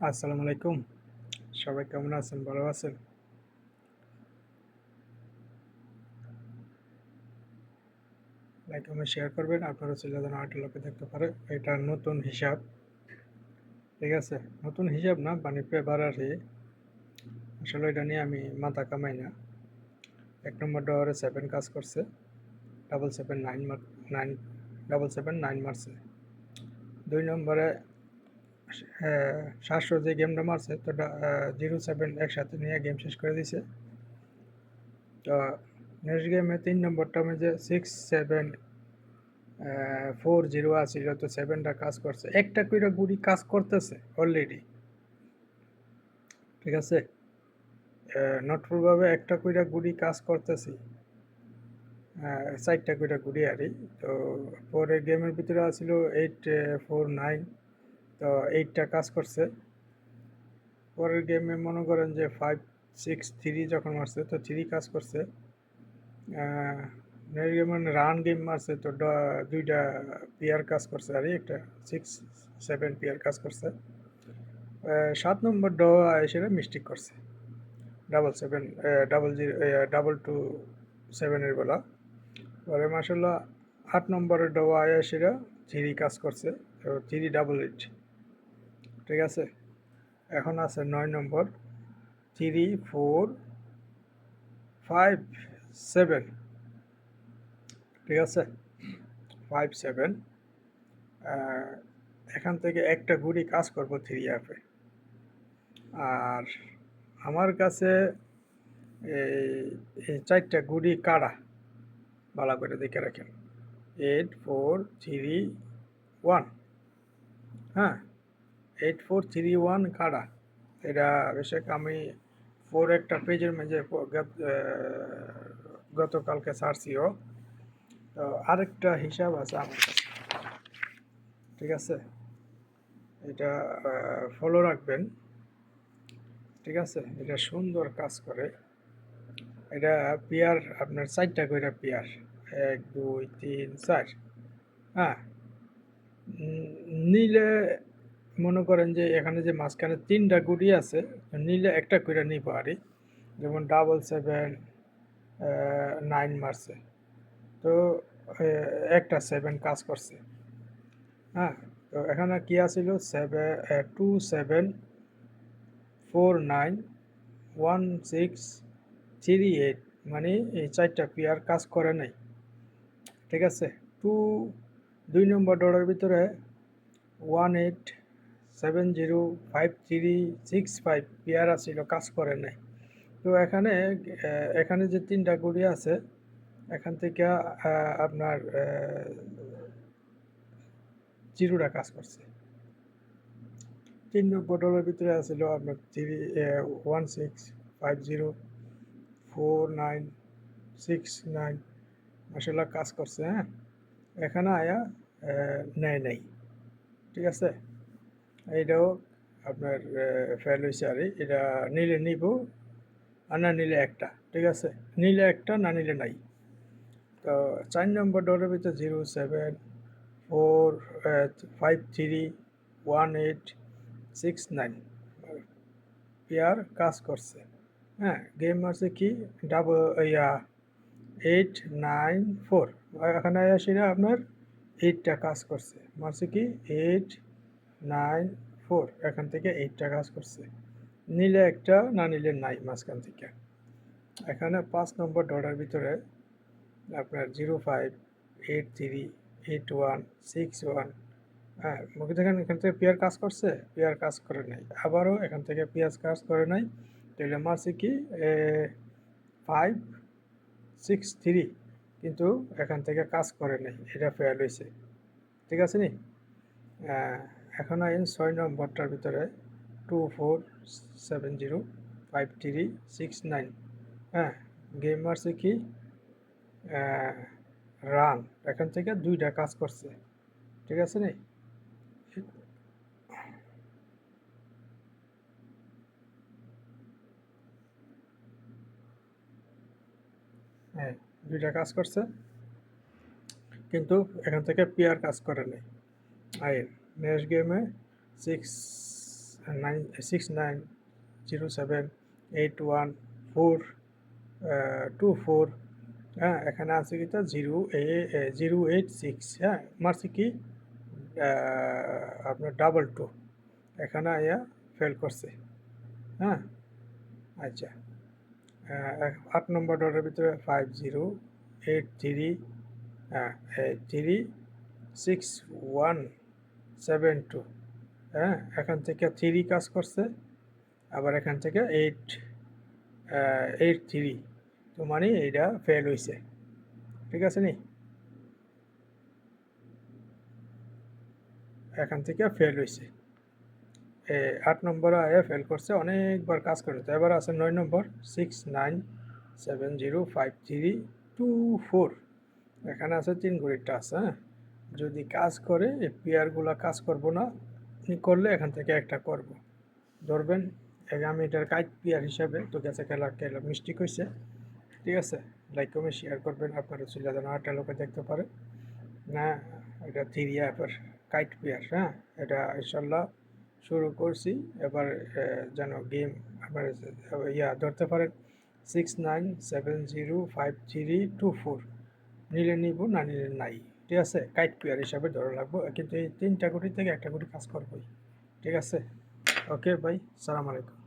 আসসালামু আলাইকুম। সবাই কেমন আছেন? ভালো আছেন? লাইক কমেন্ট শেয়ার করবেন। আপনারা চ্যানেলে যেন আরেকটা লোকে দেখতে পারে। এটা নতুন হিসাব। ঠিক আছে? নতুন হিসাব না মানে পেপার আরকি। আসলে এটা নিয়ে আমি মাথা কামাই না। ১ নম্বর ডলারে 7 কাজ করছে। 779 9 779 মারছে। ২ নম্বরে ৭০০ যে গেমটা মারছে তো 07 একসাথে নিয়ে গেম শেষ করে দিছে। তো নেক্সট গেমে ৩ নম্বরটা মধ্যে 6 7 4-0 আছিল তো 7টা কাজ করছে। একটা কইরা গুড়ি কাজ করতেছে অলরেডি। ঠিক আছে? নটফুলভাবে একটা কইরা গুড়ি কাজ করতেছি। ৪টা কইরা গুড়ি আরই। তো পরে গেমের ভিতরে আছিল 8 4 9 তো 8টা কাজ করছে। পরের গেমে মনে করেন যে 5 6 3 যখন মারছে তো 3 কাজ করছে। নেক্সট গেম মানে রান গেম মারছে তো 2টা পেয়ার কাজ করছে আরই একটা 6 7 পেয়ার কাজ করছে। ৭ নম্বর ড এসে মিস্টেক করছে 7 ডাবল জিরো 227 এর বেলা পরে মাসাল্লাহ ৮ নম্বরের ড আয়াসিরা 3 কাজ করছে 388 ঠিক আছে। এখন আছে 9 নম্বর 3 4 5 7 ঠিক আছে 5 7 এখান থেকে একটা গুড়ি কাজ করবো 3 অ্যাপে। আর আমার কাছে এই 4টা গুড়ি কাড়া ভালো করে দেখে রাখেন 8 4 3 1 হ্যাঁ 8 4 3 1 কাড়া এটা বেশক আমি একটা পেজের মাঝে গতকালকে ছাড়ছিও। তো আরেকটা হিসাব আছে আমার কাছে। ঠিক আছে? এটা ফলো রাখবেন। ঠিক আছে? এটা সুন্দর কাজ করে। এটা পেয়ার আপনার 4টা কইরা পেয়ার 1 2 3 4 হ্যাঁ নিলে মনে করেন যে এখানে যে মাঝখানে 3টা গুটি আছে নিলে একটা কইরা নিব আরই। যেমন 9 মারছে তো একটা 7 কাজ করছে। হ্যাঁ তো এখানে কি আছিল 2 7 4 9 1 6 3 8 মানে এই 4টা পেয়ার কাজ করে নাই। ঠিক আছে? 2 নম্বর ডলার ভিতরে 1 8 7 0 5 3 6 5 পেয়ার আছিল কাজ করে নাই। তো এখানে যে 3টা গুড়ি আছে এখান থেকে আপনার 0টা কাজ করছে। 3 নম্বর ডলার ভিতরে আছিল আপনার 1 6 5 0 4 9 6 9 মাশাআল্লাহ কাজ করছে। হ্যাঁ এখানে আয়া নেয় নাই। ঠিক আছে? এইটাও আপনার ফেল হয়েছে আর এটা নিলে নিব আর না নিলে একটা। ঠিক আছে? নিলে একটা না নিলে নাই। তো 4 নম্বর ডলার ভিতরে 0 7 4 5 3 1 8 6 9 পেয়ার কাজ করছে। হ্যাঁ গেম মারছে কি ডাবল ইয়া 8 9 4 এখানে আসি না আপনার 8টা কাজ করছে মারছে কি 8 9 4 এখান থেকে 8টা কাজ করছে নিলে একটা না নিলে নাই মাঝখান থেকে। এখানে 5 নম্বর ডলার ভিতরে আপনার 05 83 81 61 হ্যাঁ মুখে দেখেন এখান থেকে পেয়ার কাজ করছে পেয়ার কাজ করে নাই আবারও এখান থেকে পেঁয়াজ কাজ করে নাই তাহলে মারছে কি 5 6 3 কিন্তু এখান থেকে কাজ করে নাই এটা ফেল হয়েছে। ঠিক আছে নি? এখন আইন 6 নম্বরটার ভিতরে 2 4 7 0 5 3 6 9 হ্যাঁ গেম মারছে কি রান এখান থেকে 2টা কাজ করছে। ঠিক আছে নি? হ্যাঁ 2টা কাজ করছে কিন্তু এখান থেকে পেয়ার কাজ করে নাই। আইন নেক্সট গেমে 6 69078142 হ্যাঁ, এখানে আছে কি 086, হ্যাঁ মারছি কি আপনার 22 এখানে আয়া ফেল করছে। হ্যাঁ, আচ্ছা 8 নম্বর ডটের ভিতরে 5083 36172, হ্যাঁ এখান থেকে 3 কাজ করছে, আবার এখান থেকে 83, তো মানে এইটা ফেল হয়েছে। ঠিক আছে নি, এখান থেকে ফেল হয়েছে। 8 নম্বরে আয়া ফেল করছে, অনেকবার কাজ করে। তো এবার আছে 9 নম্বর 69705324, এখানে আছে 3 ঘড়িটা আছে। হ্যাঁ, যদি কাজ করে এই পেয়ারগুলো কাজ করবো না, করলে এখান থেকে একটা করব ধরবেন। আমি এটার কাইট পেয়ার হিসাবে তো গেছে খেলা মিস্টেক হয়েছে। ঠিক আছে, লাইক কমেন্ট শেয়ার করবেন, আপনারা ছিল যেন 8টা লোকে দেখতে পারে না। এটা 3 অ্যাপের কাইট পেয়ার। হ্যাঁ, এটা ইনশাল্লাহ শুরু করছি, এবার যেন গেম আবার ধরতে পারেন। 69705324 নিলে নিব, না নিলে নাই। ঠিক আছে, কাইট পেয়ার হিসাবে ধরে রাখবো, কিন্তু এই 3টা গুটি থেকে একটা গুটি কাজ করবোই। ঠিক আছে, ওকে ভাই, সালাম আলাইকুম।